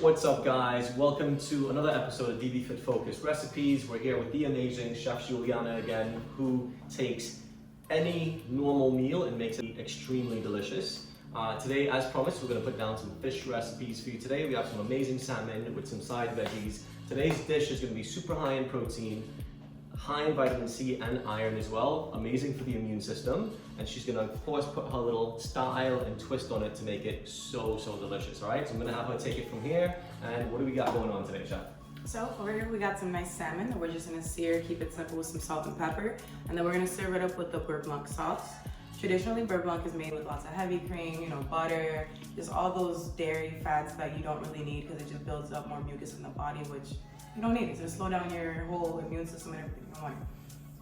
What's up, guys? Welcome to another episode of DB Fit Focus Recipes. We're here with the amazing Chef Juliana again, who takes any normal meal and makes it extremely delicious. Today, as promised, we're going to put down some fish recipes for you today. We have some amazing salmon with some side veggies. Today's dish is going to be super high in protein, high in vitamin C and iron as well, amazing for the immune system. And she's going to, of course, put her little style and twist on it to make it so delicious. All right, so I'm going to have her take it from here. And what do we got going on today, Chef? So over here we got some nice salmon that we're just gonna sear, keep it simple with some salt and pepper. And then we're gonna serve it up with the beurre blanc sauce. Traditionally, beurre blanc is made with lots of heavy cream, butter, just all those dairy fats that you don't really need because it just builds up more mucus in the body, which you don't need. It's gonna slow down your whole immune system and everything you want.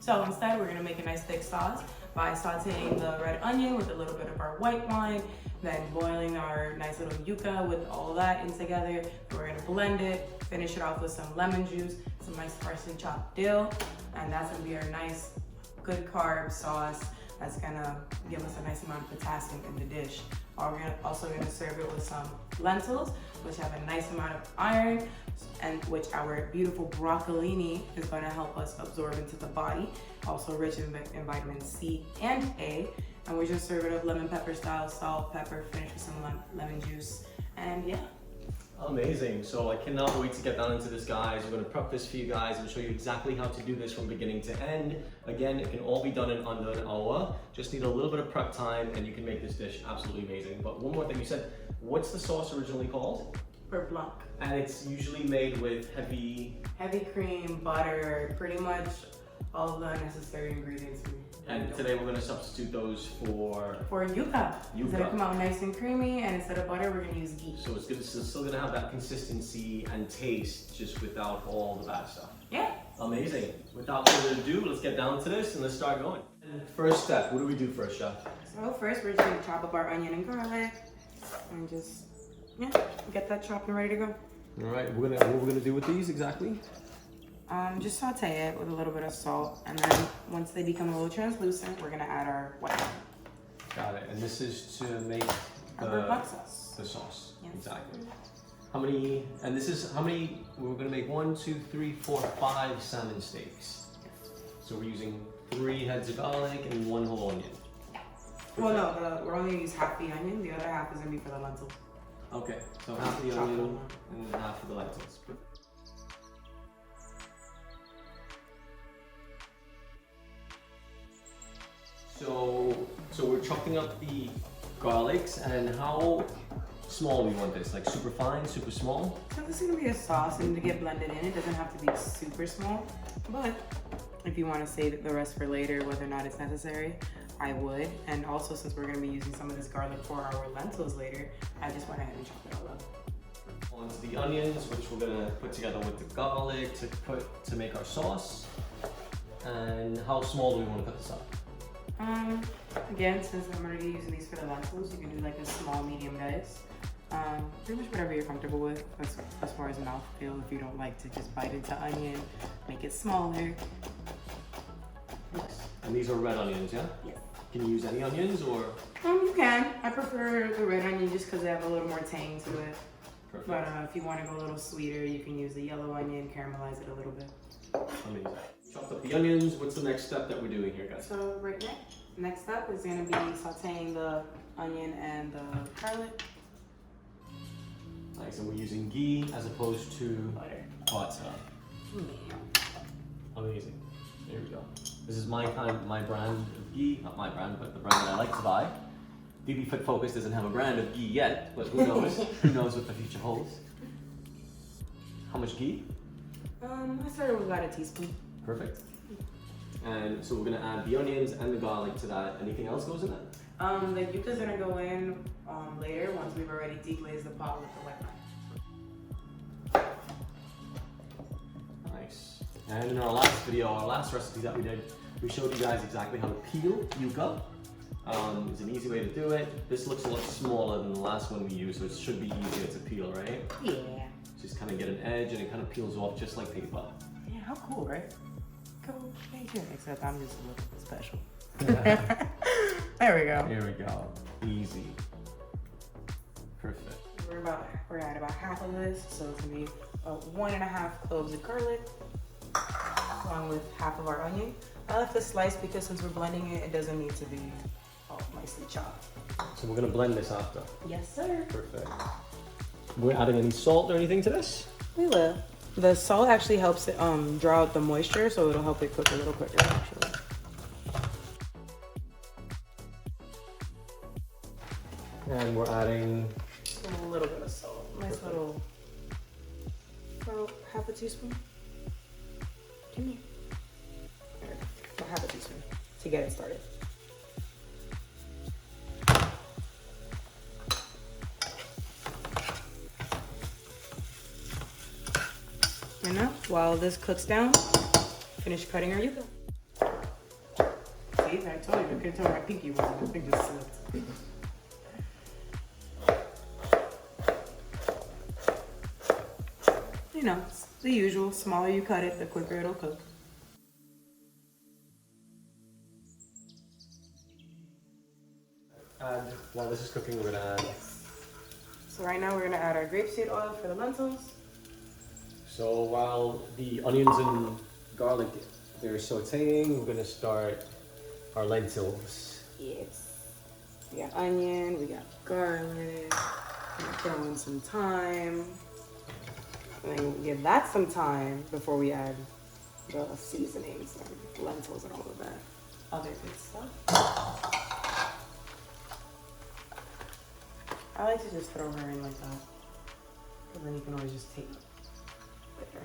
So instead, we're gonna make a nice thick sauce by sauteing the red onion with a little bit of our white wine, then boiling our nice little yucca with all that in together. We're gonna blend it, finish it off with some lemon juice, some nice freshly chopped dill, and that's gonna be our nice, good carb sauce that's gonna give us a nice amount of potassium in the dish. We're also gonna serve it with some lentils, which have a nice amount of iron, and which our beautiful broccolini is gonna help us absorb into the body. Also rich in vitamin C and A. And we just serve it up lemon pepper style, salt, pepper, finish with some lemon juice, and yeah. Amazing. So I cannot wait to get down into this, guys. We're going to prep this for you guys and show you exactly how to do this from beginning to end. Again, it can all be done in under an hour. Just need a little bit of prep time and you can make this dish absolutely amazing. But one more thing, you said, what's the sauce originally called? Beurre blanc. And it's usually made with heavy cream, butter, pretty much all the necessary ingredients. And today we're going to substitute those for yucca. It's Yucca. gonna come out nice and creamy, and instead of butter, we're gonna use ghee. So it's still going to have that consistency and taste just without all the bad stuff. Yeah. Amazing. Without further ado, let's get down to this and let's start going. First step, what do we do first, Chef? So first, we're just gonna chop up our onion and garlic, and just get that chopped and ready to go. All right, what we're gonna do with these exactly? Just saute it with a little bit of salt, and then once they become a little translucent, we're gonna add our white wine. Got it. And this is to make Our beurre blanc sauce. The sauce. Yes. Exactly. How many? And this is how many? We're gonna make 1, 2, 3, 4, 5 salmon steaks. So we're using 3 heads of garlic and 1 whole onion. Well, no, we're only gonna use half the onion. The other half is gonna be for the lentils. Okay. So half the onion and half of the lentils. So we're chopping up the garlics, and how small we want this? Like super fine, super small? So this is gonna be a sauce, and to get blended in, it doesn't have to be super small. But if you want to save the rest for later, whether or not it's necessary, I would. And also, since we're gonna be using some of this garlic for our lentils later, I just went ahead and chopped it all up. Onto the onions, which we're gonna put together with the garlic to make our sauce. And how small do we want to cut this up? Again, since I'm already using these for the lentils, you can do like a small, medium dice. Pretty much whatever you're comfortable with as far as mouthfeel. If you don't like to just bite into onion, make it smaller. And these are red onions, yeah? Yes. Can you use any onions or? You can. I prefer the red onion just because they have a little more tang to it. Perfect. But if you want to go a little sweeter, you can use the yellow onion, caramelize it a little bit. Amazing. Chopped up the onions. What's the next step that we're doing here, guys? So next up is going to be sauteing the onion and the garlic. Nice, and we're using ghee as opposed to butter. Amazing. There we go. This is my brand of ghee. Not my brand, but the brand that I like to buy. DB Fit Focus doesn't have a brand of ghee yet, but who knows? Who knows what the future holds? How much ghee? I started with about a teaspoon. Perfect. And so we're gonna add the onions and the garlic to that. Anything else goes in that? The yucca's gonna go in later once we've already deglazed the pot with the white wine. Nice. And in our last video, our last recipe that we did, we showed you guys exactly how to peel yucca. It's an easy way to do it. This looks a lot smaller than the last one we used, so it should be easier to peel, right? Yeah. Just kind of get an edge and it kind of peels off just like paper. Yeah, how cool, right? Cool. Thank you. Except I'm just a little bit special. There we go. Here we go. Easy. Perfect. We're about We're gonna add about half of this, so it's gonna be 1.5 cloves of garlic, along with half of our onion. I left this slice because since we're blending it, it doesn't need to be all nicely chopped. So we're gonna blend this after. Yes, sir. Perfect. We're adding any salt or anything to this? We will. The salt actually helps it draw out the moisture, so it'll help it cook a little quicker actually. And we're adding A little bit of salt. Nice little, about half a teaspoon. Give me. There we go. About half a teaspoon to get it started. And now, while this cooks down, finish cutting our yucca. See, I told you, I couldn't tell where my pinky was. My thing just slipped. You know, it's the usual. Smaller you cut it, the quicker it'll cook. add, while this is cooking, we're gonna add. So right now we're gonna add our grapeseed oil for the lentils. So while the onions and garlic, they're sauteing, we're gonna start our lentils. Yes. We got onion, we got garlic. We're gonna throw in some thyme. And then we'll give that some time before we add the seasonings and lentils and all of that other good stuff. I like to just throw her in like that. Because then you can always just take it with her.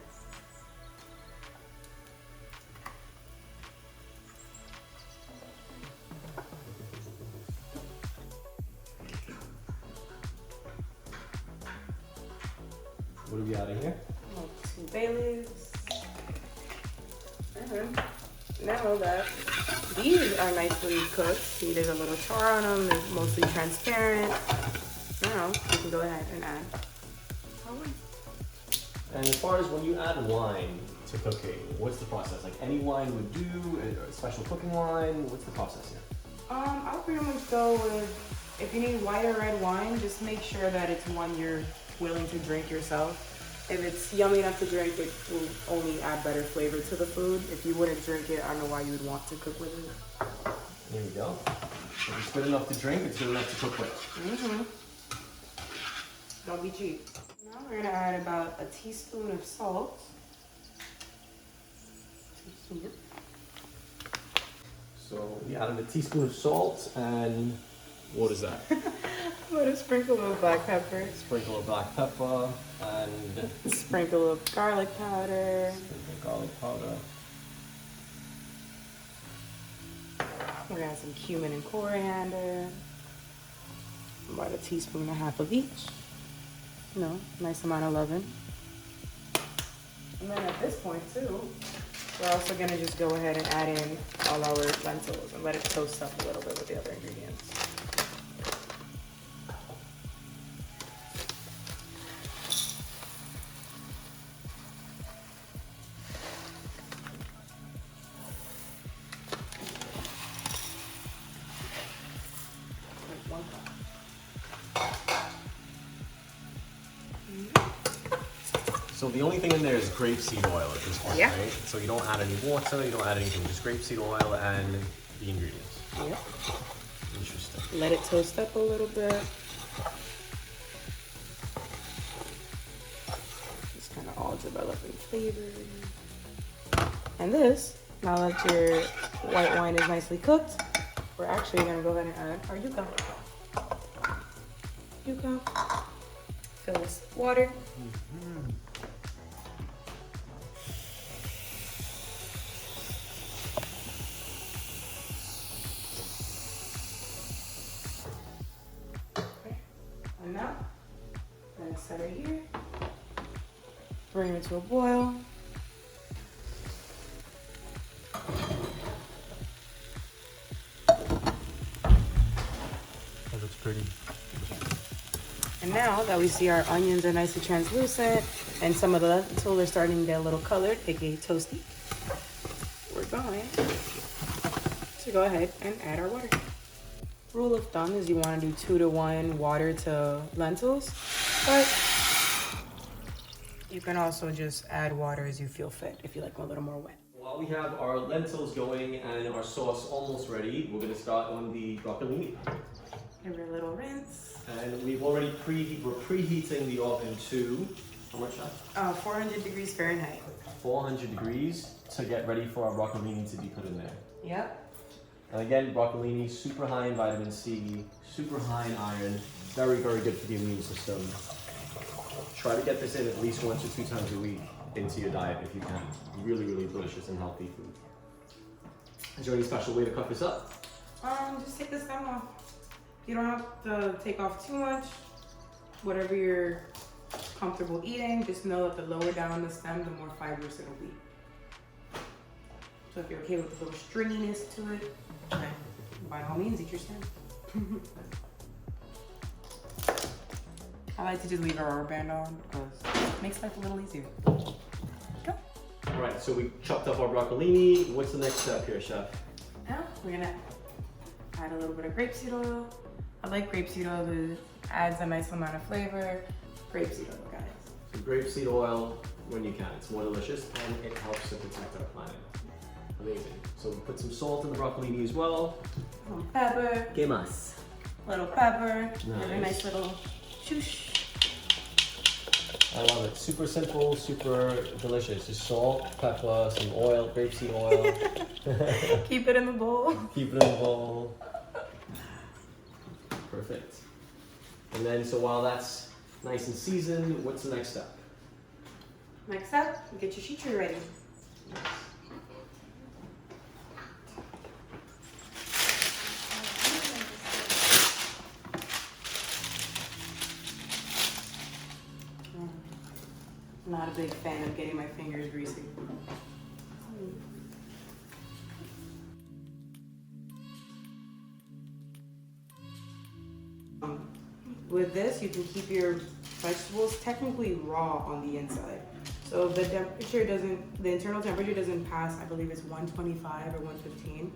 What are we adding here? Like 2 bay leaves. Now that these are nicely cooked, see there's a little char on them, they're mostly transparent. Now you can go ahead and add our wine. And as far as when you add wine to cooking, what's the process? Like any wine would do, a special cooking wine, what's the process here? I'll pretty much go with, if you need white or red wine, just make sure that it's one you're willing to drink yourself. If it's yummy enough to drink, it will only add better flavor to the food. If you wouldn't drink it, I don't know why you would want to cook with it. There you go. If it's good enough to drink, it's good enough to cook with. Mm-hmm. Don't be cheap. Now we're gonna add about a teaspoon of salt. So we added a teaspoon of salt and what is that? I'm gonna sprinkle of black pepper. Sprinkle of black pepper and Sprinkle of garlic powder. sprinkle of garlic powder. We're gonna add some cumin and coriander. About a teaspoon and a half of each. You know, nice amount of leaven. And then at this point too, we're also gonna just go ahead and add in all our lentils and let it toast up a little bit with the other ingredients. So the only thing in there is grapeseed oil at this point, Yeah. right? So you don't add any water, you don't add anything, just grapeseed oil and the ingredients. Yep. Interesting. Let it toast up a little bit. Just kind of all developing flavor. And this, now that your white wine is nicely cooked, we're actually gonna go ahead and add our yucca. Yucca. Fill this with water. And now, I'm gonna set her here. Bring her to a boil. That looks pretty. And now that we see our onions are nicely translucent and some of the lentils are starting to get a little colored, aka toasty, we're going to go ahead and add our water. Rule of thumb is you want to do 2 to 1 water to lentils, but You can also just add water as you feel fit if you like them a little more wet. While we have our lentils going and our sauce almost ready, we're going to start on the broccolini. Give it a little rinse. And we've already preheating the oven to, how much? 400 degrees Fahrenheit. 400 degrees to get ready for our broccolini to be put in there. Yep. And again, broccolini, super high in vitamin C, super high in iron, very, very good for the immune system. Try to get this in at least 1 to 2 times a week into your diet if you can. Really, really delicious and healthy food. Is there any special way to cut this up? Just take the stem off. You don't have to take off too much. Whatever you're comfortable eating, just know that the lower down the stem, the more fibrous it'll be. So if you're okay with the little stringiness to it, then by all means eat your stem. I like to just leave a rubber band on because it makes life a little easier. Go. All right, so we chopped up our broccolini. What's the next step here, chef? Now we're gonna add a little bit of grapeseed oil. I like grapeseed oil, it adds a nice amount of flavor. Grapeseed oil, guys. So grapeseed oil when you can. It's more delicious and it helps to protect our planet. Amazing. So we put some salt in the broccolini as well. Some pepper. ¿Qué más? Little pepper. Nice. Give it a nice little shoosh. I love it. Super simple, super delicious. Just salt, pepper, some oil, grapeseed oil. Keep it in the bowl. Keep it in the bowl. Perfect. And then, so while that's nice and seasoned, what's the next step? Next up, get your sheet tray ready. Not a big fan of getting my fingers greasy. With this, you can keep your vegetables technically raw on the inside. So if the temperature doesn't, the internal temperature doesn't pass, I believe it's 125 or 115,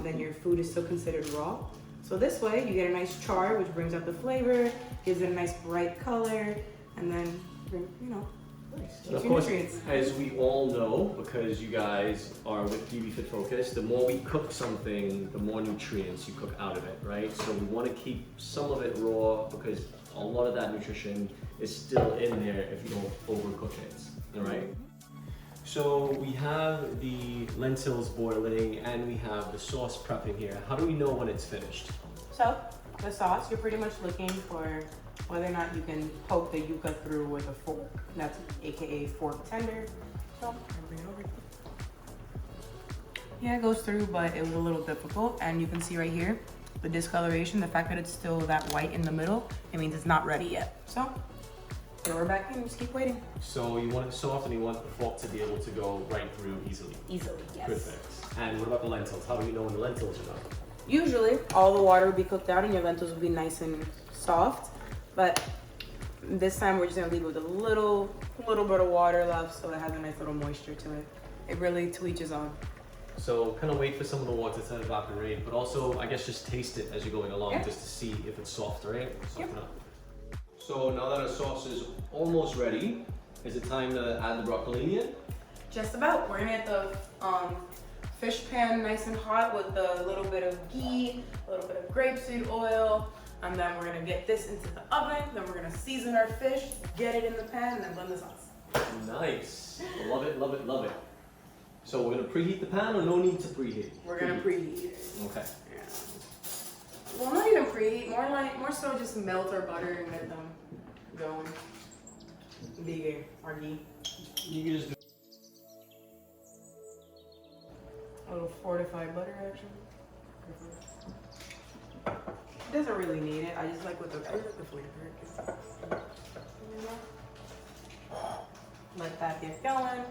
then your food is still considered raw. So this way, you get a nice char, which brings out the flavor, gives it a nice bright color, and then, you know, And of course, as we all know, because you guys are with DB Fit Focus, the more we cook something, the more nutrients you cook out of it, right? So we want to keep some of it raw because a lot of that nutrition is still in there if you don't overcook it, all right? So we have the lentils boiling and we have the sauce prepping here. How do we know when it's finished? So the sauce, you're pretty much looking for whether or not you can poke the yucca through with a fork. That's AKA fork tender. So bring it over. Yeah, it goes through, but it was a little difficult. And you can see right here, the discoloration, the fact that it's still that white in the middle, it means it's not ready yet. So throw it back in, just keep waiting. So you want it soft and you want the fork to be able to go right through easily. Easily, yes. Perfect. And what about the lentils? How do we know when the lentils are done? Usually, all the water will be cooked out and your lentils will be nice and soft. But this time we're just gonna leave it with a little bit of water left so it has a nice little moisture to it. It really to each his own. So kind of wait for some of the water to evaporate, but also I guess just taste it as you're going along just to see if it's soft, right? Soften up. So now that our sauce is almost ready, is it time to add the broccolini in? Just about. We're gonna get the fish pan nice and hot with a little bit of ghee, a little bit of grapeseed oil, and then we're gonna get this into the oven. Then we're gonna season our fish, get it in the pan, and then blend the sauce. Nice. Love it, love it, love it. So we're gonna preheat the pan or no need to preheat? We're gonna preheat it. Okay. Yeah. Well, not even preheat, more so just melt our butter and get them going. Vegan or ghee. You can just do A little fortified butter actually. It doesn't really need it. I just like with the flavor. Let that get going.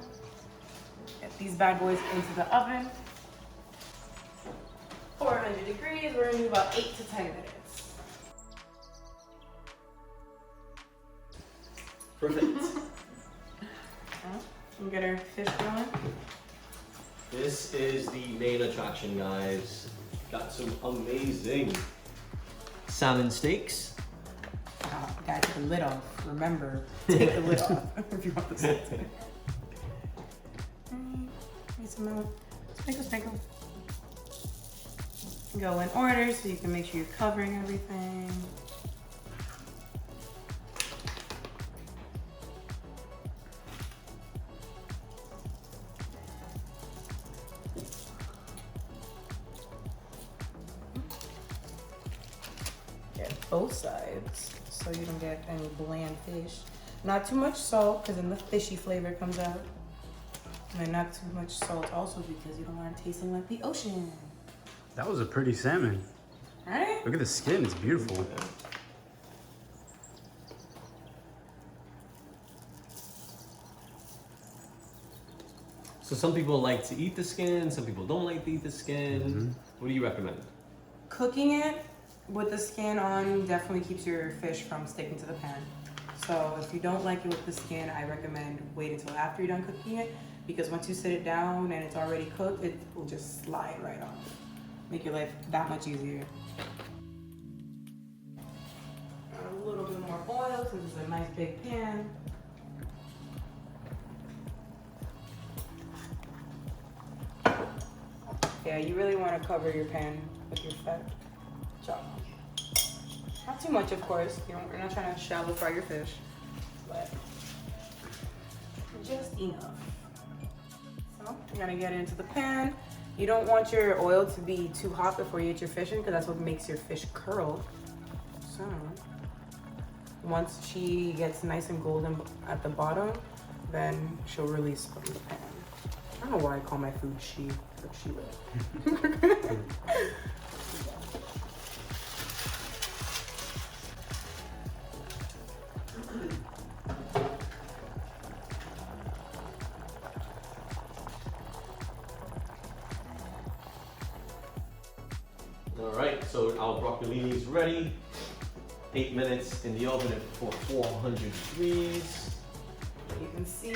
Get these bad boys into the oven. 400 degrees. We're gonna do about 8 to 10 minutes. perfect. We'll get our fish going. This is the main attraction, guys. Got some amazing salmon steaks. Gotta take the lid off. remember, take the lid off if you want the salt. Need some milk. Sprinkle. Go in order so you can make sure you're covering everything. Get both sides so you don't get any bland fish. Not too much salt because then the fishy flavor comes out. And then not too much salt also because you don't want it tasting like the ocean. That was a pretty salmon. Right? Look at the skin, it's beautiful. So some people like to eat the skin, some people don't like to eat the skin. What do you recommend? Cooking it with the skin on definitely keeps your fish from sticking to the pan. So if you don't like it with the skin, I recommend wait until after you're done cooking it, because once you sit it down and it's already cooked, it will just slide right off. Make your life that much easier. Add a little bit more oil since it's a nice big pan. Yeah, you really want to cover your pan with your fat chop. Not too much, of course. You're not trying to shallow fry your fish, but just enough. So you're gonna get it into the pan. You don't want your oil to be too hot before you get your fish in, because that's what makes your fish curl. So once she gets nice and golden at the bottom, then she'll release from the pan. I don't know why I call my food she, but she will. All right, so our broccolini is ready. 8 minutes in the oven at 400 degrees. You can see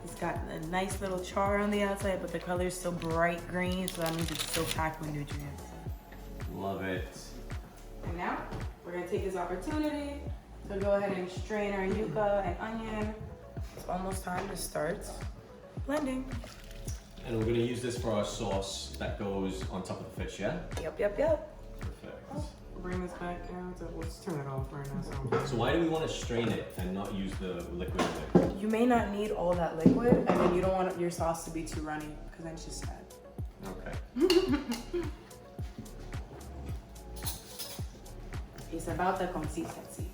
it's got a nice little char on the outside, but the color is still bright green, so that means it's still packed with nutrients. Love it. And now we're gonna take this opportunity to go ahead and strain our yucca and onion. It's almost time to start blending. And we're gonna use this for our sauce that goes on top of the fish, yeah? Yep. Perfect. Bring this back down, so let's turn it off right now. So why do we want to strain it and not use the liquid in it? You may not need all that liquid, and then you don't want your sauce to be too runny, because then it's just sad. Okay. It's about the consistency.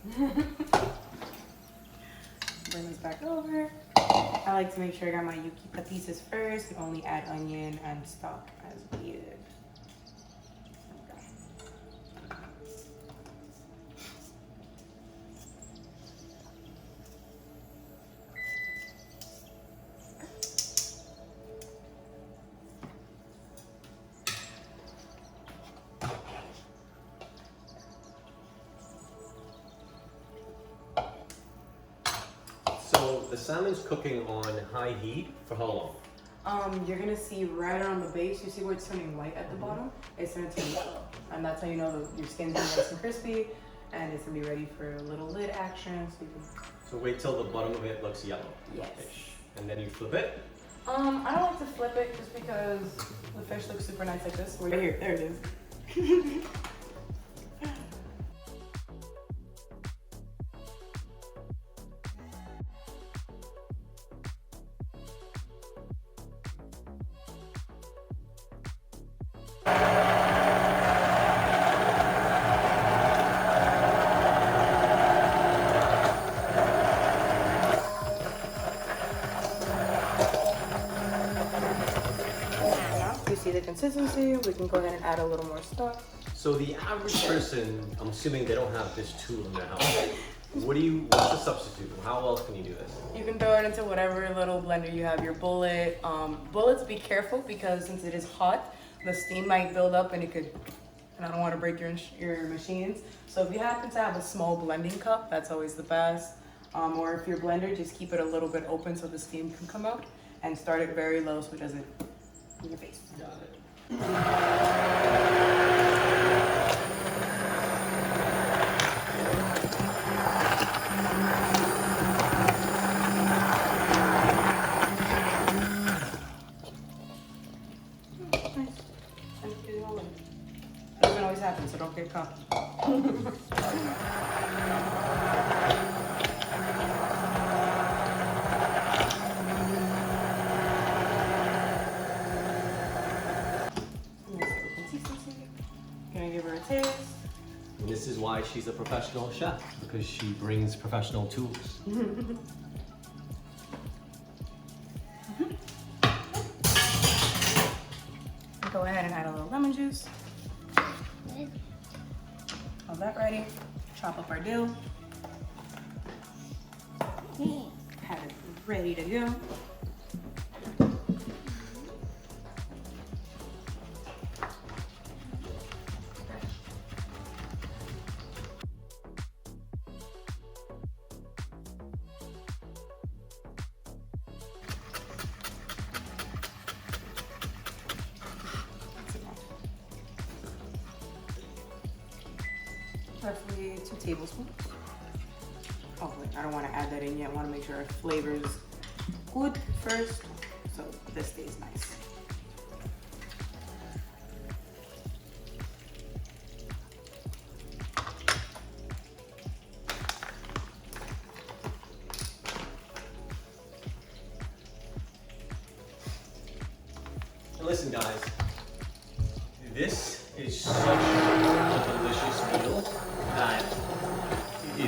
Bring this back over. I like to make sure I got my yucca pieces first and only add onion and stock as needed. So the salmon's cooking on high heat for how long? You're gonna see right around the base, you see where it's turning white at the bottom? It's gonna turn yellow. And that's how you know that your skin's gonna be nice and crispy, and it's gonna be ready for a little lid action. So wait till the bottom of it looks yellow. Yes. And then you flip it. I don't like to flip it just because the fish looks super nice like this. Right here, there it is. You see the consistency, we can go ahead and add a little more stock. So the average person, I'm assuming they don't have this tool in their house. What's the substitute? How else can you do this? You can throw it into whatever little blender you have, your bullet. Bullets, be careful because since it is hot, the steam might build up and it could, and I don't want to break your machines. So if you happen to have a small blending cup, that's always the best. Or if your blender, just keep it a little bit open so the steam can come out, and start it very low so it doesn't in your face. Got it. come. Gonna give her a taste. And this is why she's a professional chef, because she brings professional tools. Go ahead and add a little lemon juice. Have that ready. Chop up our dill. Have it ready to go. Roughly 2 tablespoons. Oh wait, I don't want to add that in yet. I want to make sure our flavor is good first, so this stays nice. And listen, guys, this is such a delicious meal that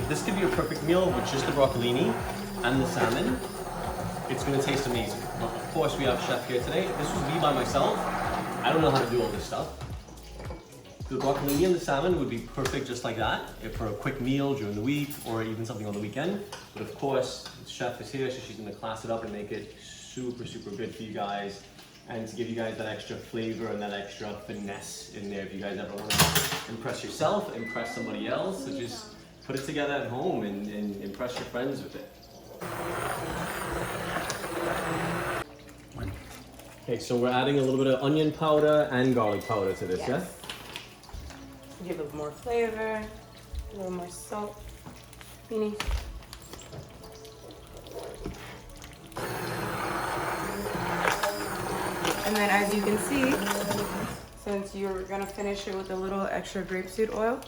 this could be a perfect meal with just the broccolini and the salmon. It's gonna taste amazing. But of course, we have a chef here today. If this was me by myself, I don't know how to do all this stuff. The broccolini and the salmon would be perfect just like that, if for a quick meal during the week or even something on the weekend. But of course, the chef is here, so she's gonna class it up and make it super, super good for you guys, and to give you guys that extra flavor and that extra finesse in there if you guys ever want to impress yourself, impress somebody else. So just put it together at home and impress your friends with it. Okay, so we're adding a little bit of onion powder and garlic powder to this, Yes. Give it more flavor, a little more salt. Beanie. And then as you can see, since you're gonna finish it with a little extra grapeseed oil,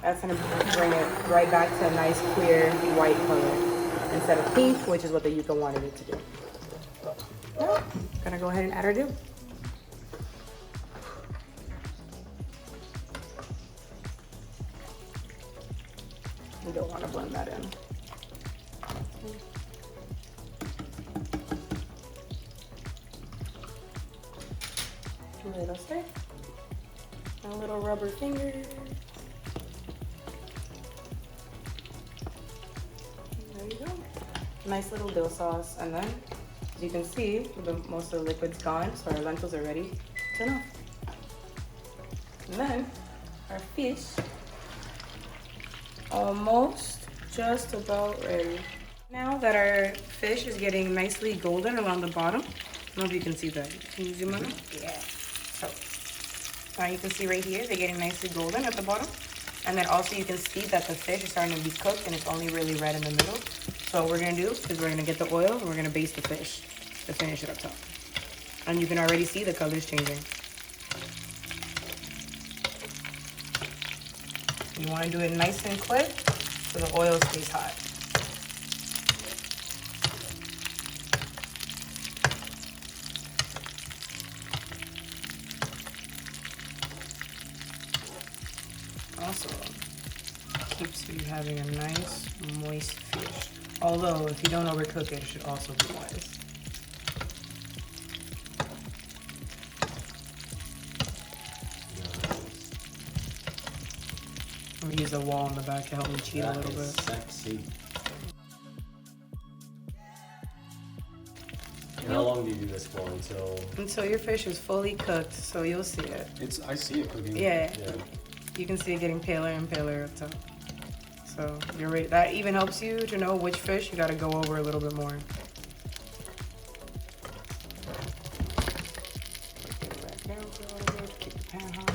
that's gonna bring it right back to a nice clear white color instead of pink, which is what the yucca wanted it to do. Now, gonna go ahead and add our dill. We don't want to blend that in. A little stir. A little rubber finger. There you go. Nice little dill sauce. And then, as you can see, most of the liquid's gone, so our lentils are ready to turn off. And then, our fish, almost just about ready. Now that our fish is getting nicely golden around the bottom, I don't know if you can see that. Can you zoom in? Yeah. So now you can see right here, they're getting nicely golden at the bottom. And then also you can see that the fish is starting to be cooked and it's only really red in the middle. So what we're gonna do is we're gonna get the oil and we're gonna baste the fish to finish it up top. And you can already see the colors changing. You wanna do it nice and quick so the oil stays hot. Also keeps you having a nice moist fish. Although if you don't overcook it, it should also be moist. I'm gonna use a wall in the back to help me cheat a little bit. Sexy. And how long do you do this for Until your fish is fully cooked, so you'll see it. I see it cooking. Yeah. You can see it getting paler and paler up top. So you're ready. That even helps you to know which fish you gotta go over a little bit more. Keep the pan hot.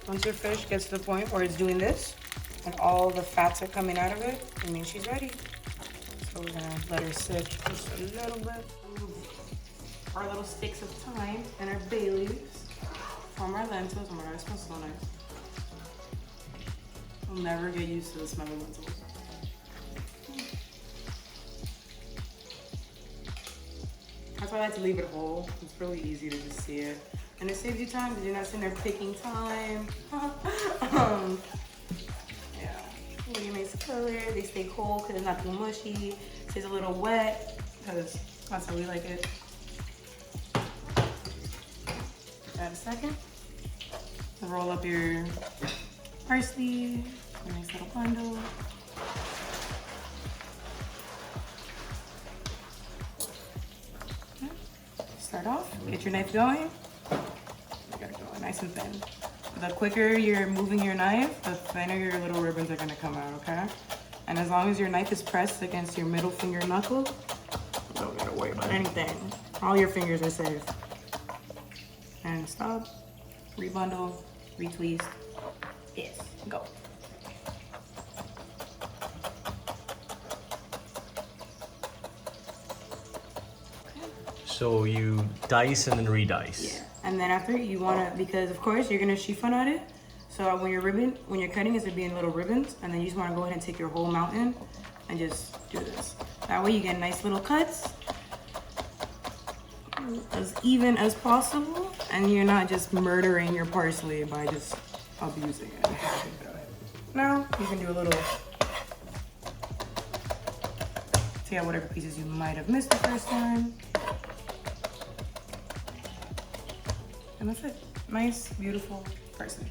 Once your fish gets to the point where it's doing this and all the fats are coming out of it, it means she's ready. So we're gonna let her sit just a little bit. Our little sticks of thyme and our bay leaves from our lentils. Oh my god, it smells so nice. I'll never get used to the smell of lentils. That's why I like to leave it whole. It's really easy to just see it. And it saves you time because you're not sitting there picking thyme. Yeah. Really nice color. They stay cold because it's not too mushy. Stays a little wet because that's how we like it. Add a second. Roll up your parsley. A nice little bundle. Start off, get your knife going. You gotta go nice and thin. The quicker you're moving your knife, the thinner your little ribbons are gonna come out, okay? And as long as your knife is pressed against your middle finger knuckle, don't get away by anything. All your fingers are safe. And stop, rebundle, retwist. Yes, go. So you dice and then redice. Yeah. And then after you wanna, because of course you're gonna chiffon at it. So when you're cutting, it's gonna be in little ribbons, and then you just wanna go ahead and take your whole mountain and just do this. That way you get nice little cuts, as even as possible, and you're not just murdering your parsley by just abusing it. Now you can do a little, take out whatever pieces you might have missed the first time. And that's it. Nice, beautiful parsley.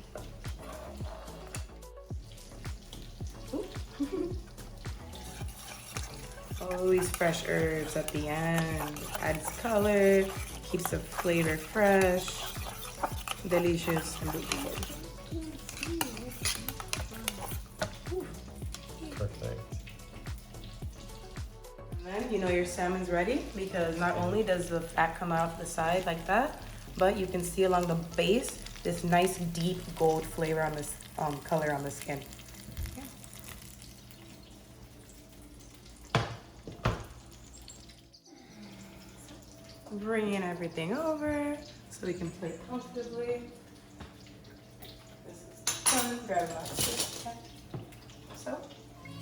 Always fresh herbs at the end. Adds color, keeps the flavor fresh, delicious, and beautiful. Perfect. And then you know your salmon's ready because not only does the fat come out the side like that, but you can see along the base this nice deep gold flavor on this color on the skin. Bringing everything over so we can plate comfortably. This is done. Grab a fish. So,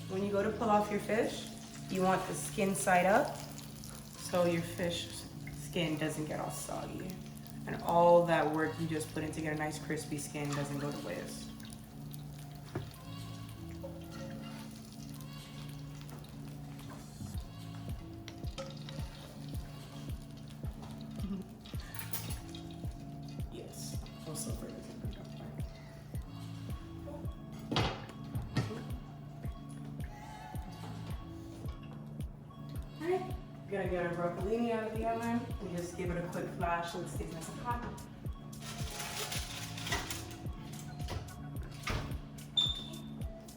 when you go to pull off your fish, you want the skin side up so your fish skin doesn't get all soggy. And all that work you just put in to get a nice crispy skin doesn't go to waste. Yes, also for Alright, gotta get our broccolini out of the oven. We just give it a quick flash so it stays nice and hot.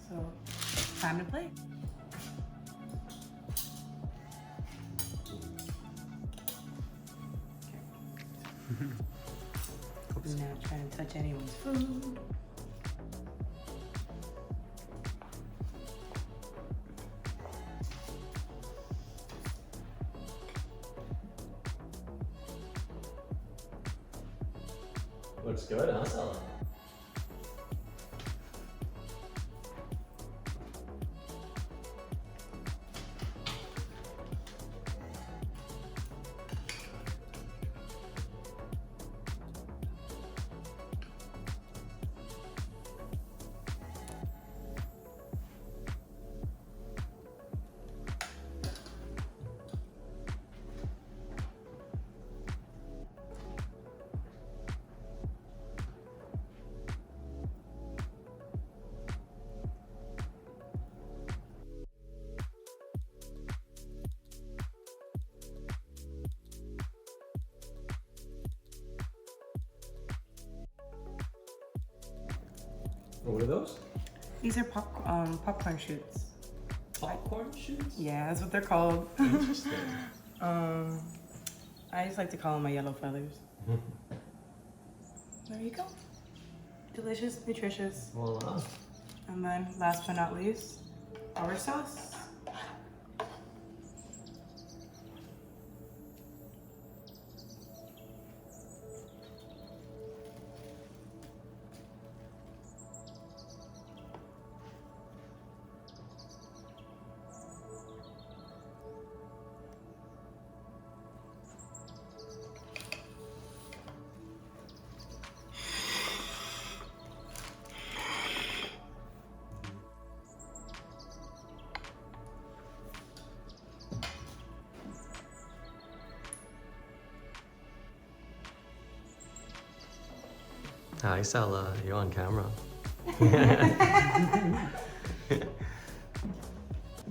So, time to play. I'm not trying to touch anyone's food. Looks good, huh, Salmon? What are those? These are popcorn shoots. Popcorn shoots? Yeah, that's what they're called. Interesting. I just like to call them my yellow feathers. There you go. Delicious, nutritious. Voila. And then last but not least, our sauce. Hi, Stella. You're on camera.